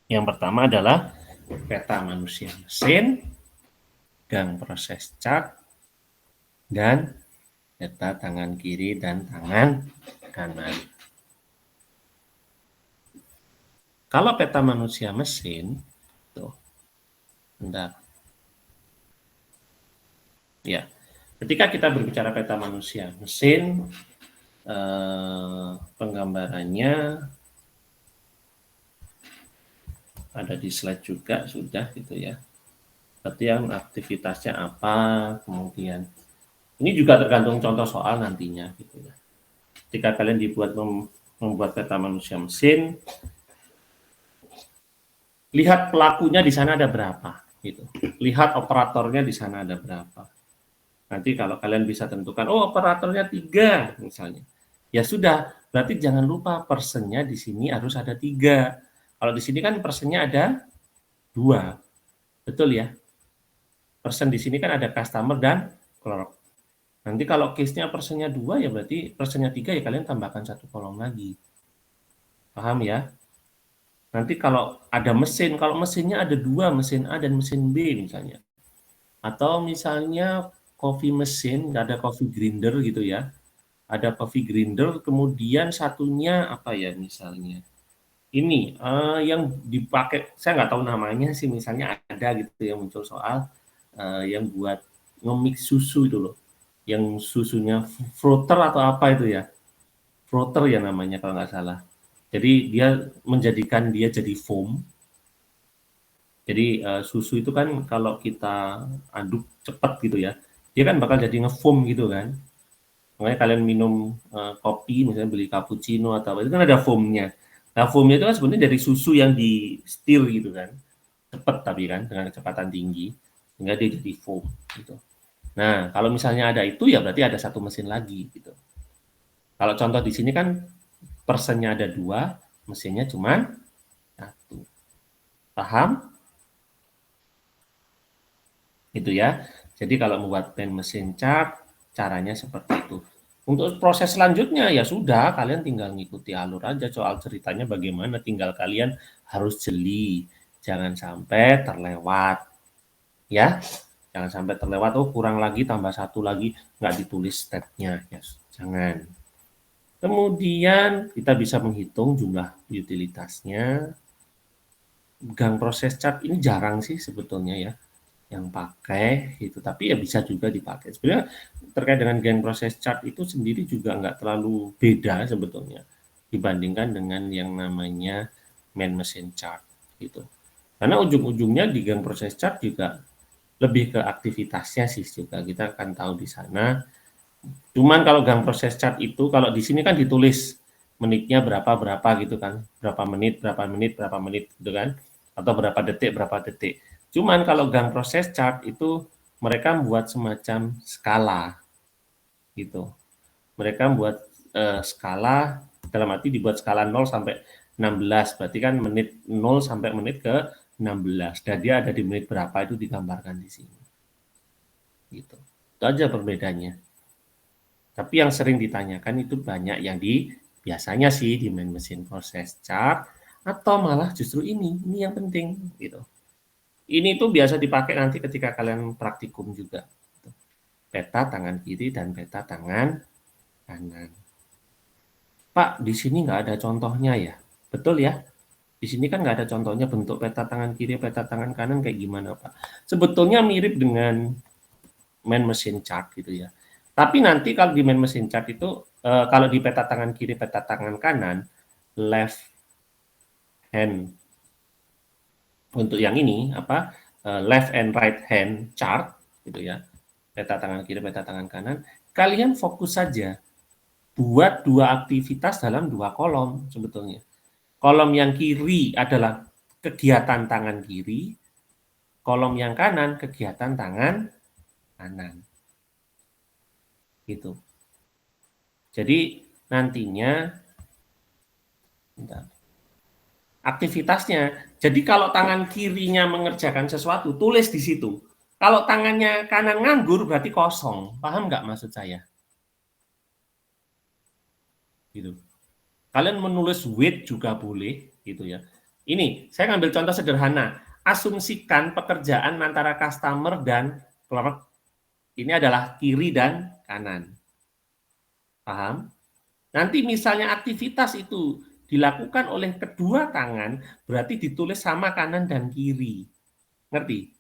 Yang pertama adalah peta manusia mesin, gang proses cat, dan peta tangan kiri dan tangan kanan. Kalau peta manusia mesin, tuh, bentar. Ya, ketika kita berbicara peta manusia mesin, penggambarannya ada di slide juga sudah gitu ya. Berarti yang aktivitasnya apa, kemudian ini juga tergantung contoh soal nantinya gitu ya. Ketika kalian membuat peta manusia mesin, lihat pelakunya di sana ada berapa gitu. Lihat operatornya di sana ada berapa. Nanti kalau kalian bisa tentukan, oh operatornya 3 misalnya. Ya sudah, berarti jangan lupa personnya di sini harus ada 3. Kalau di sini kan personnya ada 2. Betul ya? Person di sini kan ada customer dan clerk. Nanti kalau case-nya personnya 2 ya berarti personnya 3 ya kalian tambahkan 1 kolom lagi. Paham ya? Nanti kalau ada mesin, kalau mesinnya ada 2, mesin A dan mesin B misalnya. Atau misalnya coffee mesin, ada coffee grinder gitu ya. Ada coffee grinder, kemudian satunya apa ya misalnya. Ini yang dipakai, saya nggak tahu namanya sih, misalnya ada gitu yang muncul soal yang buat nge-mix susu itu loh. Yang susunya frother atau apa itu ya. Frother ya namanya kalau nggak salah. Jadi dia menjadikan dia jadi foam. Jadi susu itu kan kalau kita aduk cepat gitu ya, dia kan bakal jadi nge-foam gitu kan. Makanya kalian minum kopi, misalnya beli cappuccino atau apa, itu kan ada foamnya. Nah foamnya itu kan sebenarnya dari susu yang di stir gitu kan, cepat tapi kan dengan kecepatan tinggi, sehingga dia jadi foam gitu. Nah kalau misalnya ada itu ya berarti ada 1 mesin lagi gitu. Kalau contoh di sini kan personnya ada 2, mesinnya cuma 1. Paham? Itu ya. Jadi kalau membuat pen mesin chart, caranya seperti itu. Untuk proses selanjutnya ya sudah, kalian tinggal ngikuti alur aja, soal ceritanya bagaimana, tinggal kalian harus jeli. Jangan sampai terlewat. Ya, jangan sampai terlewat, oh kurang lagi, tambah 1 lagi, nggak ditulis step-nya. Ya, jangan. Kemudian kita bisa menghitung jumlah utilitasnya. Gang proses chart ini jarang sih sebetulnya ya yang pakai itu, tapi ya bisa juga dipakai. Sebenarnya terkait dengan gang proses chart itu sendiri juga nggak terlalu beda sebetulnya dibandingkan dengan yang namanya main machine chart gitu. Karena ujung-ujungnya di gang proses chart juga lebih ke aktivitasnya sih juga kita akan tahu di sana. Cuman kalau gang proses chart itu kalau di sini kan ditulis menitnya berapa gitu kan, berapa menit gitu kan, atau berapa detik. Cuman kalau gang proses chart itu mereka membuat semacam skala gitu. Mereka membuat skala, dalam arti dibuat skala 0 sampai 16, berarti kan menit 0 sampai menit ke 16. Dan dia ada di menit berapa itu digambarkan di sini. Gitu. Itu aja perbedaannya. Tapi yang sering ditanyakan itu banyak yang biasanya sih di main mesin proses chart atau malah justru ini yang penting gitu. Ini tuh biasa dipakai nanti ketika kalian praktikum juga. Peta tangan kiri dan peta tangan kanan. Pak, di sini nggak ada contohnya ya? Betul ya? Di sini kan nggak ada contohnya bentuk peta tangan kiri, peta tangan kanan kayak gimana Pak? Sebetulnya mirip dengan main mesin chart gitu ya. Tapi nanti kalau di main mesin chart itu, kalau di peta tangan kiri, peta tangan kanan, left hand untuk yang ini apa left and right hand chart gitu ya, peta tangan kiri, peta tangan kanan, kalian fokus saja buat 2 aktivitas dalam 2 kolom sebetulnya. Kolom yang kiri adalah kegiatan tangan kiri, kolom yang kanan kegiatan tangan kanan. Gitu. Jadi nantinya aktivitasnya. Jadi kalau tangan kirinya mengerjakan sesuatu, tulis di situ. Kalau tangannya kanan nganggur, berarti kosong. Paham nggak maksud saya? Gitu. Kalian menulis wait juga boleh, gitu ya. Ini, saya ngambil contoh sederhana. Asumsikan pekerjaan antara customer dan clerk ini adalah kiri dan kanan. Paham? Nanti misalnya aktivitas itu dilakukan oleh kedua tangan, berarti ditulis sama kanan dan kiri. Ngerti?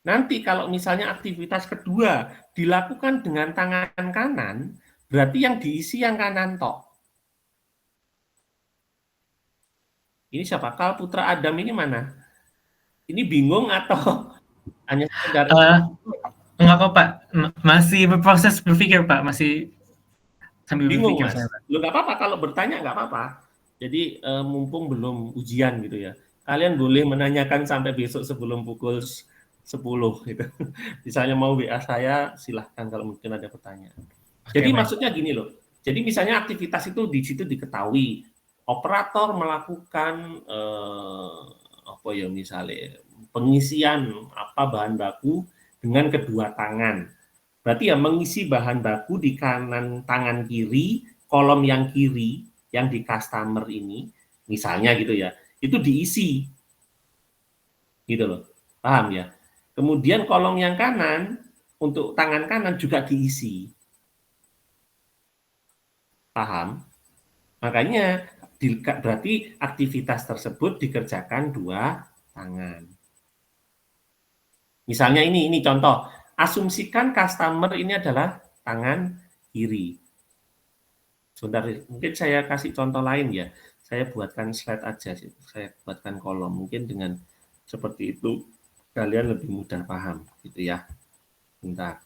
Nanti kalau misalnya aktivitas kedua dilakukan dengan tangan kanan, berarti yang diisi yang kanan tok. Ini siapa? Kal Putra Adam ini mana? Ini bingung atau hanya sekedar Enggak kok Pak, masih berproses berpikir Pak, masih sambil bingung berpikir Mas? saya Pak. Lu nggak apa-apa kalau bertanya nggak apa-apa. Jadi mumpung belum ujian gitu ya, kalian boleh menanyakan sampai besok sebelum pukul 10 gitu. Misalnya mau WA saya, silahkan kalau mungkin ada pertanyaan. Oke, Jadi baik. maksudnya gini loh, jadi misalnya aktivitas itu di situ diketahui, operator melakukan apa ya misalnya pengisian apa bahan baku dengan kedua tangan. Berarti ya mengisi bahan baku di kanan tangan kiri, kolom yang kiri yang di customer ini, misalnya gitu ya, itu diisi, gitu loh, paham ya? Kemudian kolom yang kanan untuk tangan kanan juga diisi, paham? Makanya berarti aktivitas tersebut dikerjakan dua tangan. Misalnya ini contoh, asumsikan customer ini adalah tangan kiri. Sebentar, mungkin saya kasih contoh lain ya. Saya buatkan slide aja sih. Saya buatkan kolom. Mungkin dengan seperti itu kalian lebih mudah paham gitu ya. Bentar.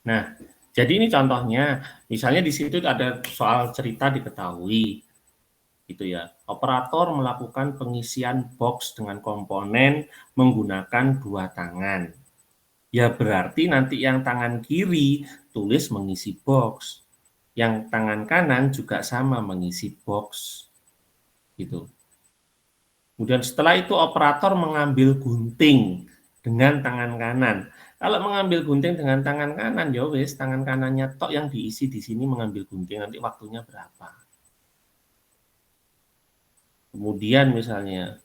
Nah, jadi ini contohnya, misalnya di situ ada soal cerita diketahui, gitu ya. Operator melakukan pengisian box dengan komponen menggunakan dua tangan. Ya berarti nanti yang tangan kiri tulis mengisi box, yang tangan kanan juga sama mengisi box, gitu. Kemudian setelah itu operator mengambil gunting dengan tangan kanan. Kalau mengambil gunting dengan tangan kanan, ya wes tangan kanannya tok yang diisi di sini mengambil gunting, nanti waktunya berapa. Kemudian misalnya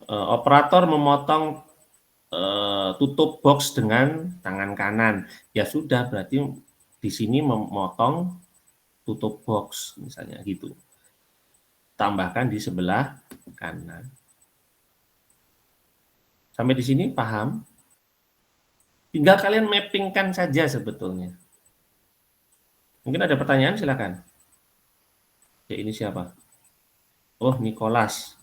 operator memotong tutup box dengan tangan kanan, ya sudah berarti di sini memotong tutup box misalnya gitu. Tambahkan di sebelah kanan. Sampai di sini paham? Tinggal kalian mappingkan saja sebetulnya. Mungkin ada pertanyaan, silakan. Ya, ini siapa? Oh, Nicholas.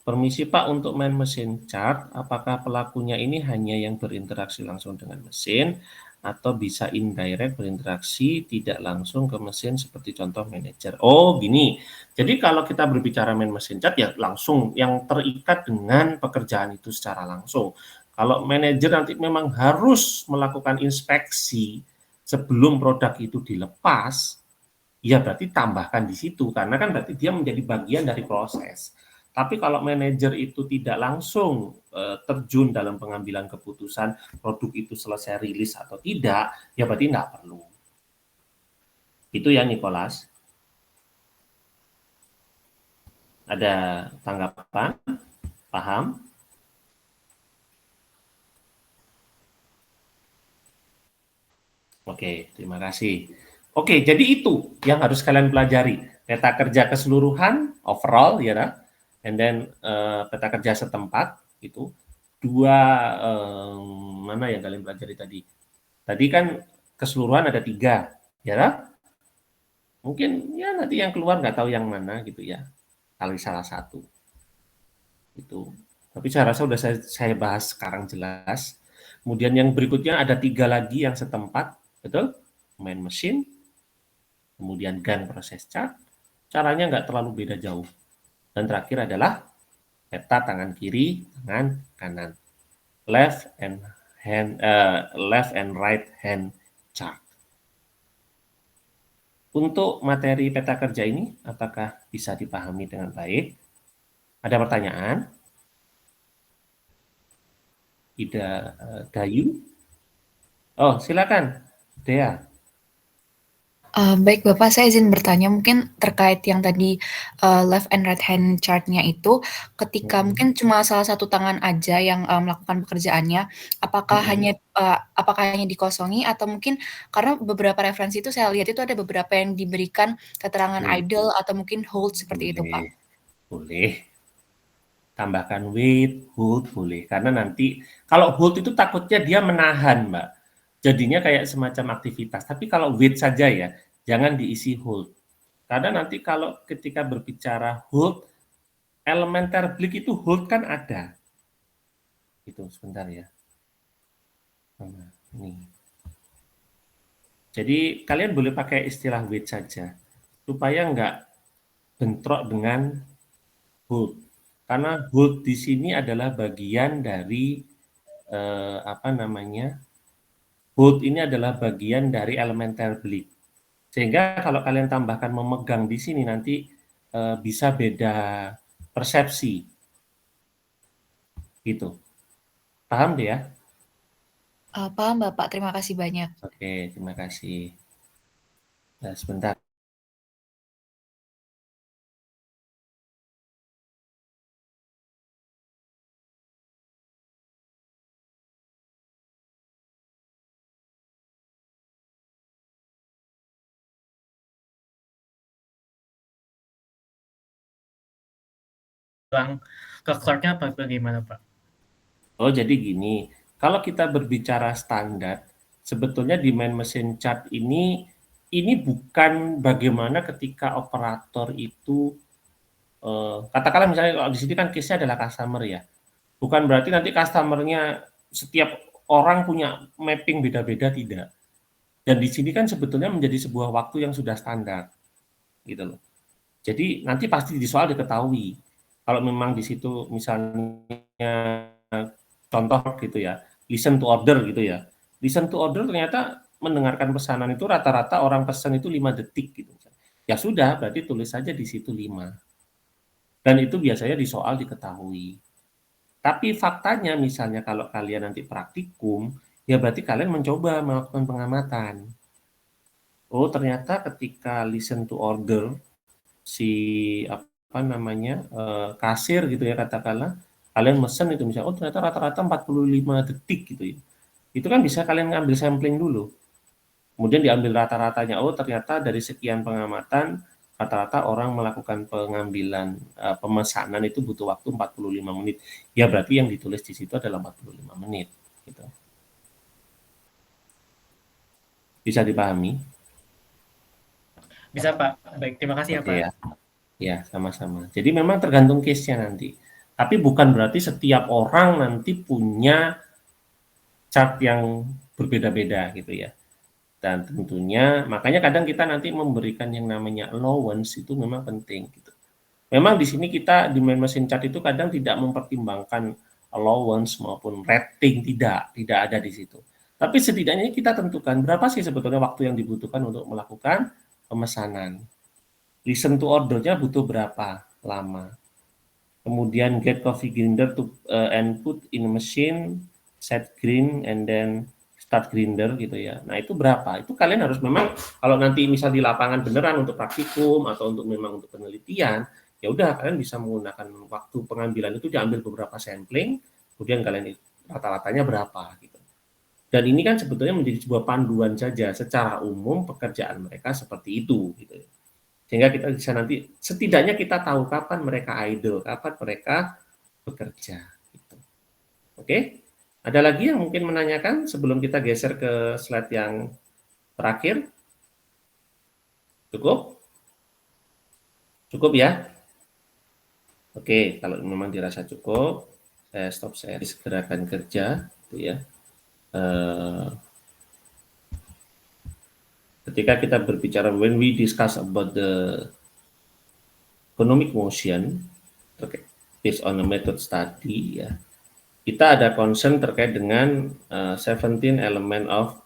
Permisi Pak, untuk main mesin chart, apakah pelakunya ini hanya yang berinteraksi langsung dengan mesin, atau bisa indirect berinteraksi tidak langsung ke mesin seperti contoh manajer? Oh, gini. Jadi kalau kita berbicara main mesin chart, ya langsung yang terikat dengan pekerjaan itu secara langsung. Kalau manajer nanti memang harus melakukan inspeksi sebelum produk itu dilepas, ya berarti tambahkan di situ, karena kan berarti dia menjadi bagian dari proses. Tapi kalau manajer itu tidak langsung terjun dalam pengambilan keputusan produk itu selesai rilis atau tidak, ya berarti nggak perlu. Itu ya, Nicholas. Ada tanggapan? Paham? Oke, terima kasih. Oke, jadi itu yang harus kalian pelajari. Peta kerja keseluruhan, overall, ya, nah? And then peta kerja setempat, itu. Dua, mana yang kalian pelajari tadi? Tadi kan keseluruhan ada 3, ya, nah? Mungkin ya nanti yang keluar nggak tahu yang mana gitu ya, kali salah satu. Itu. Tapi saya rasa udah saya bahas sekarang jelas. Kemudian yang berikutnya ada 3 lagi yang setempat, betul? Main mesin, kemudian Gantt proses chart, caranya nggak terlalu beda jauh. Dan terakhir adalah peta tangan kiri, tangan kanan. Left and right hand chart. Untuk materi peta kerja ini, apakah bisa dipahami dengan baik? Ada pertanyaan? Ida Dayu? Oh, silakan, Dea. Baik Bapak, saya izin bertanya mungkin terkait yang tadi left and right hand chart-nya itu, ketika mungkin cuma salah satu tangan aja yang melakukan pekerjaannya, apakah hanya dikosongi atau mungkin karena beberapa referensi itu saya lihat itu ada beberapa yang diberikan keterangan idle atau mungkin hold seperti itu, Pak. Boleh. Tambahkan wait, hold boleh. Karena nanti kalau hold itu takutnya dia menahan, Mbak. Jadinya kayak semacam aktivitas. Tapi kalau wait saja ya, jangan diisi hold. Karena nanti kalau ketika berbicara hold, elemen terblik itu hold kan ada. Itu sebentar ya. Nah, ini. Jadi kalian boleh pakai istilah wait saja. Supaya nggak bentrok dengan hold. Karena hold di sini adalah bagian dari hold ini adalah bagian dari elemen terblik. Sehingga kalau kalian tambahkan memegang di sini nanti bisa beda persepsi. Gitu. Paham ya? Paham Bapak, terima kasih banyak. Oke, terima kasih. Nah, sebentar. Bang, ke clerk-nya apa bagaimana, Pak? Oh, jadi gini, kalau kita berbicara standar, sebetulnya di main mesin chart ini bukan bagaimana ketika operator itu katakanlah misalnya kalau di sini kan case-nya adalah customer ya. Bukan berarti nanti customer-nya setiap orang punya mapping beda-beda, tidak. Dan di sini kan sebetulnya menjadi sebuah waktu yang sudah standar. Gitu loh. Jadi nanti pasti di soal diketahui. Kalau memang di situ misalnya contoh gitu ya, listen to order gitu ya. Listen to order ternyata mendengarkan pesanan itu rata-rata orang pesan itu 5 detik gitu. Ya sudah, berarti tulis saja di situ 5. Dan itu biasanya di soal diketahui. Tapi faktanya misalnya kalau kalian nanti praktikum, ya berarti kalian mencoba melakukan pengamatan. Oh, ternyata ketika listen to order si kasir gitu ya katakanlah, kalian mesen itu misalnya, oh ternyata rata-rata 45 detik gitu ya. Itu kan bisa kalian ngambil sampling dulu. Kemudian diambil rata-ratanya, oh ternyata dari sekian pengamatan rata-rata orang melakukan pengambilan pemesanan itu butuh waktu 45 menit. Ya berarti yang ditulis di situ adalah 45 menit gitu. Bisa dipahami? Bisa, Pak. Baik, terima kasih ya, Pak. Ya. Ya, sama-sama. Jadi memang tergantung case-nya nanti. Tapi bukan berarti setiap orang nanti punya chart yang berbeda-beda gitu ya. Dan tentunya makanya kadang kita nanti memberikan yang namanya allowance itu memang penting gitu. Memang di sini kita di main mesin chart itu kadang tidak mempertimbangkan allowance maupun rating, tidak ada di situ. Tapi setidaknya kita tentukan berapa sih sebetulnya waktu yang dibutuhkan untuk melakukan pemesanan. Listen to order-nya butuh berapa lama. Kemudian get coffee grinder to and put in a machine, set grind and then start grinder gitu ya. Nah itu berapa? Itu kalian harus memang kalau nanti misal di lapangan beneran untuk praktikum atau untuk memang untuk penelitian, ya udah kalian bisa menggunakan waktu pengambilan itu diambil beberapa sampling, kemudian kalian rata-ratanya berapa gitu. Dan ini kan sebetulnya menjadi sebuah panduan saja secara umum pekerjaan mereka seperti itu gitu. Sehingga kita bisa nanti setidaknya kita tahu kapan mereka idle, kapan mereka bekerja gitu. Oke? Ada lagi yang mungkin menanyakan sebelum kita geser ke slide yang terakhir? Cukup? Cukup ya? Oke, kalau memang dirasa cukup, saya stop share gerakan kerja gitu ya. Ketika kita berbicara when we discuss about the economic motion based on a method study ya, kita ada concern terkait dengan 17 element of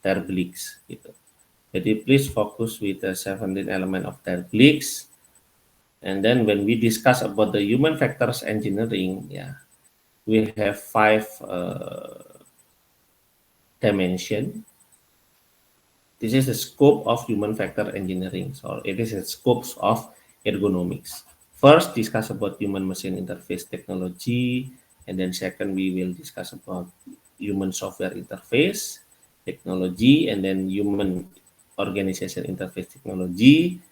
Terblix gitu. Jadi please focus with the 17 element of Terblix. And then when we discuss about the human factors engineering, yeah, we have 5 dimension. This is the scope of human factor engineering. So it is the scopes of ergonomics. First, discuss about human machine interface technology. And then second, we will discuss about human software interface technology, and then human organization interface technology,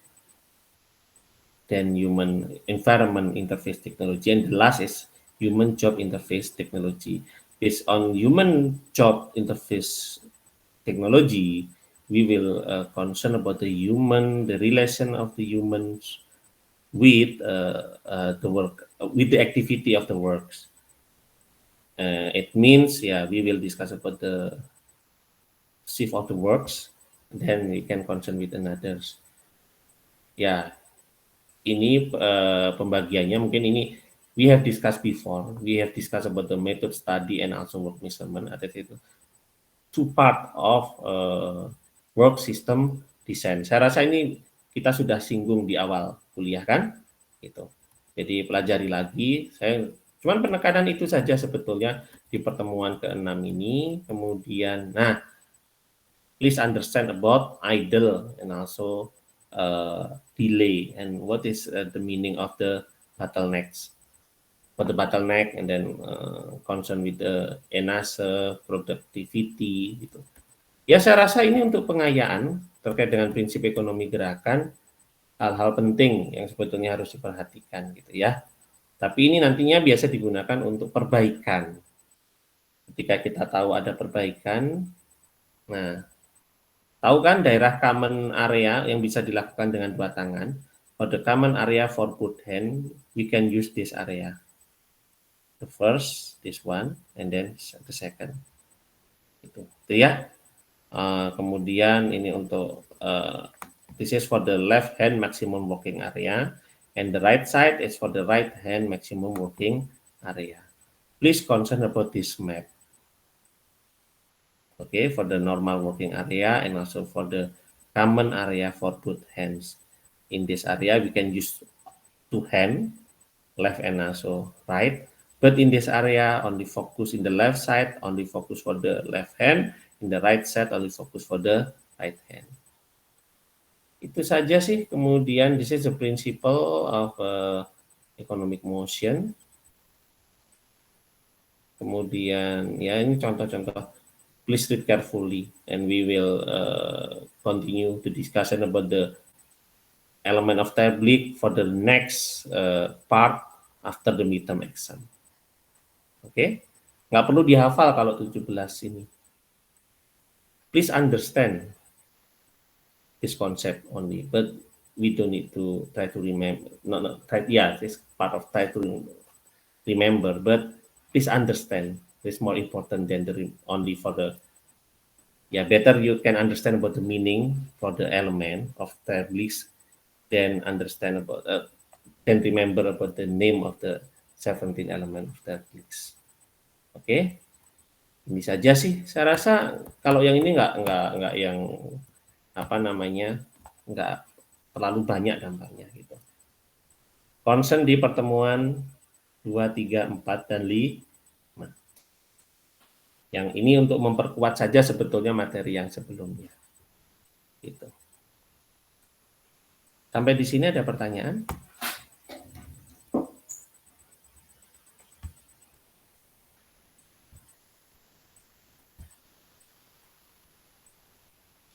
then human environment interface technology, and the last is human job interface technology. Based on human job interface technology, we will concern about the relation of the humans with the work, with the activity of the works. It means, yeah, we will discuss about the shift of the works, then we can concern with another. Ya, ini pembagiannya mungkin ini we have discussed before. We have discussed about the method study and also work measurement. Ada itu 2 part of work system design. Saya rasa ini kita sudah singgung di awal kuliah kan, gitu. Jadi pelajari lagi. Saya cuman penekanan itu saja sebetulnya di pertemuan ke-6 ini. Kemudian, nah, please understand about idle and also delay and what is the meaning of the bottlenecks. For the bottleneck and then concern with the ENASE, productivity gitu. Ya saya rasa ini untuk pengayaan terkait dengan prinsip ekonomi gerakan, hal-hal penting yang sebetulnya harus diperhatikan gitu ya. Tapi ini nantinya biasa digunakan untuk perbaikan. Ketika kita tahu ada perbaikan, nah, tahu kan daerah common area yang bisa dilakukan dengan 2 tangan. For the common area for both hand, we can use this area. The first, this one, and then the second. Itu ya. Kemudian ini untuk this is for the left hand maximum working area, and the right side is for the right hand maximum working area. Please concern about this map. Okay, for the normal working area and also for the common area for both hands. In this area, we can use 2 hands, left and also right. But in this area, only focus in the left side, only focus for the left hand. In the right side, only focus for the right hand. Itu saja sih. Kemudian, this is the principle of economic motion. Kemudian, ya ini contoh-contoh. Please read carefully, and we will continue to discussion about the element of Terblick for the next part after the midterm exam. Oke, nggak perlu dihafal kalau 17 ini. Please understand this concept only, but we don't need to try to remember. This part of try to remember, but please understand. It's more important than only for the, better you can understand about the meaning for the element of Terblick, then understand about, then remember about the name of the 17 element of Terblick. Oke, ini saja sih. Saya rasa kalau yang ini nggak yang nggak terlalu banyak dampaknya gitu. Concern di pertemuan 2, 3, 4, dan 5. Yang ini untuk memperkuat saja sebetulnya materi yang sebelumnya. Gitu. Sampai di sini ada pertanyaan?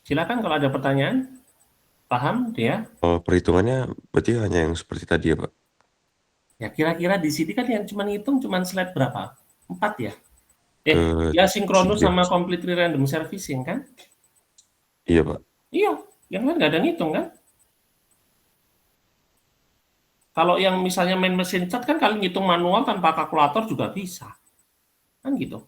Silakan kalau ada pertanyaan. Paham dia? Perhitungannya berarti hanya yang seperti tadi ya Pak? Ya kira-kira di sini kan yang cuma ngitung cuma slide berapa? 4 ya? Ke Ya sinkronus 3. sama completely random servicing kan? Iya Pak. Iya, yang lain nggak ada ngitung kan? Kalau yang misalnya main mesin chart kan kalau ngitung manual tanpa kalkulator juga bisa. Kan gitu.